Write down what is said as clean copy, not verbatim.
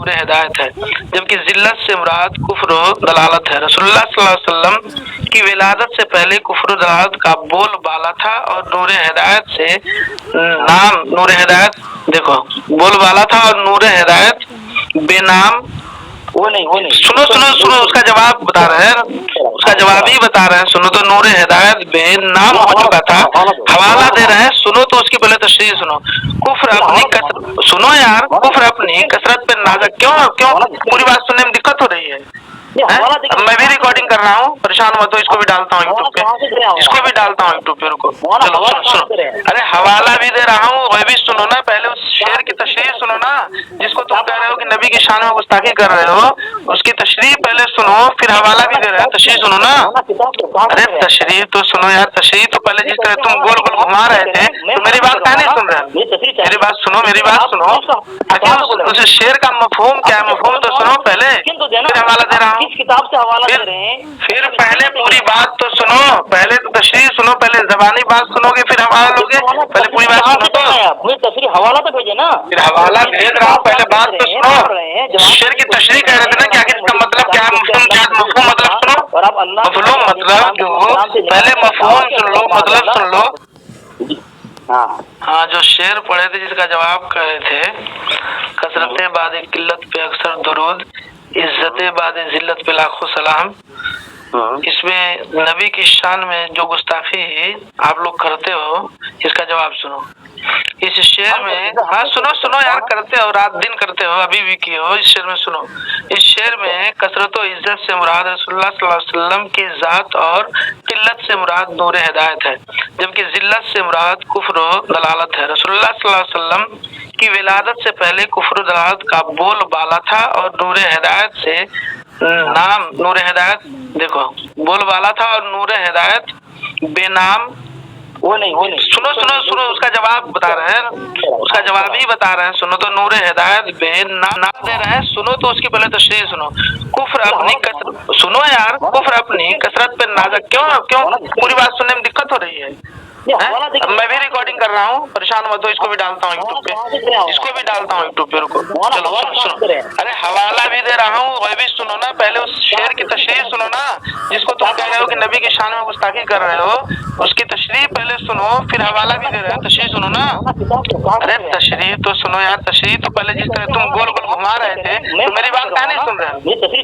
नूर हिदायत है, जबकि जिल्लत से मुराद कुफ्र दलालत है। रसूलुल्लाह सल्लल्लाहु अलैहि वसल्लम की विलादत से पहले कुफ्र दलालत का बोल बाला था और नूर हिदायत से नाम नूर हिदायत, देखो बोल बाला था और नूर हिदायत बेनाम। वो नहीं सुनो सुनो सुनो, उसका जवाब बता रहे हैं, उसका जवाब ही बता रहे हैं। सुनो तो नूर हिदायत बेनाम हो चुका था, हवाला दे रहे हैं। सुनो तो उसकी पहले तशरीह सुनो। कुफ्र अपनी कसरत, सुनो यार, कुफ्र अपनी कसरत पे नाज़, क्यों क्यों पूरी बात सुनने में दिक्कत हो रही है? अब मैं भी रिकॉर्डिंग कर रहा हूँ, परेशान मत हो, इसको भी डालता हूँ यूट्यूब पे, इसको भी डालता हूँ यूट्यूब पे, रुको। चलो सुनो सुनो, अरे हवाला भी दे रहा हूँ, वह भी सुनो ना, पहले उस शेर की तशरीह सुनो ना, जिसको तुम कह रहे हो कि नबी की शान में गुस्ताखी कर रहे हो, उसकी तशरीह पहले सुनो, फिर हवाला भी दे रहे हैं, तशरीह सुनो ना। अरे तशरीह तो सुनो यार, तशरीह तो पहले जिस तरह तुम गोल गोल घुमा रहे थे, तो मेरी बात क्या नहीं सुन रहे? मेरी बात सुनो, मेरी बात सुनो, आखिर उस शेर का मफहूम क्या है, मफहूम तो सुनो पहले, फिर हवाला दे रहा हूँ। किस किताब से हवाला दे रहे हैं? फिर पहले पूरी बात तो सुनो, पहले तो तशरीह सुनो, पहले जबानी बात सुनोगे फिर हवाला लोगे, पहले पूरी बात सुनो तो। मुझे तशरीह हवाला तो भेजे ना। फिर हवाला भेज रहा हूँ, पहले बात तो सुनो। शेर की तशरीह कह रहे थे ना कि आखिर इसका मतलब क्या है, मफहूम क्या है, मफहूम मतलब सुनो, और अब अल्लाह मफहूम मतलब जो, पहले मफहूम सुन लो, मतलब सुन लो। हाँ, जो शेर पढ़े थे जिसका जवाब कह रहे थे, कसरत बाद किल्लत पे अक्सर दुरूद, इज्जत बाद जिल्लत पे लाखों सलाम। इसमें नबी की शान में जो गुस्ताखी आप लोग करते हो, इसका जवाब सुनो। इस शेर में, हाँ सुनो सुनो यार, करते हो, रात दिन करते हो, अभी भी किए हो। इस शेर में सुनो, इस शेर में कसरत और इज्जत से मुराद रसूलुल्लाह सल्लल्लाहु अलैहि वसल्लम की जात और किल्लत से मुराद नूर हिदायत है, जबकि जिल्लत से मुराद कुफ्र दलालत है। रसूलुल्लाह सल्लल्लाहु अलैहि वसल्लम की विलादत से पहले कुफ्र दलालत का बोल बाला था और नूर हिदायत से नाम नूर हिदायत, देखो बोल बाला था और नूर हिदायत बेनाम। वो नहीं सुनो सुनो सुनो, उसका जवाब बता रहे हैं, उसका जवाब ही बता रहे हैं। सुनो तो नूर हिदायत बेनाम दे रहे हैं। सुनो तो उसकी पहले तशरीह सुनो। कुफ्र अपनी कसरत, सुनो यार, कुफ्र अपनी कसरत पे नाज़, क्यों क्यों पूरी बात सुनने में दिक्कत हो रही है? अब मैं भी रिकॉर्डिंग कर रहा हूँ, परेशान मत हो, इसको भी डालता हूँ यूट्यूब पे, इसको भी डालता हूँ यूट्यूब पे, रुको। चलो सुनो सुनो, अरे हवाला भी दे रहा हूँ, वह भी सुनो ना, पहले उस शेर की तशरीह सुनो ना, जिसको तुम कह रहे हो कि नबी की शान में गुस्ताखी कर रहे हो, उसकी तशरीह पहले सुनो, फिर हवाला भी दे रहे हैं, तशरीह सुनो ना। अरे तशरीह तो सुनो यार, तशरीह तो पहले जिस तरह तुम गोल गोल घुमा रहे थे, तो मेरी बात क्या नहीं सुन रहे?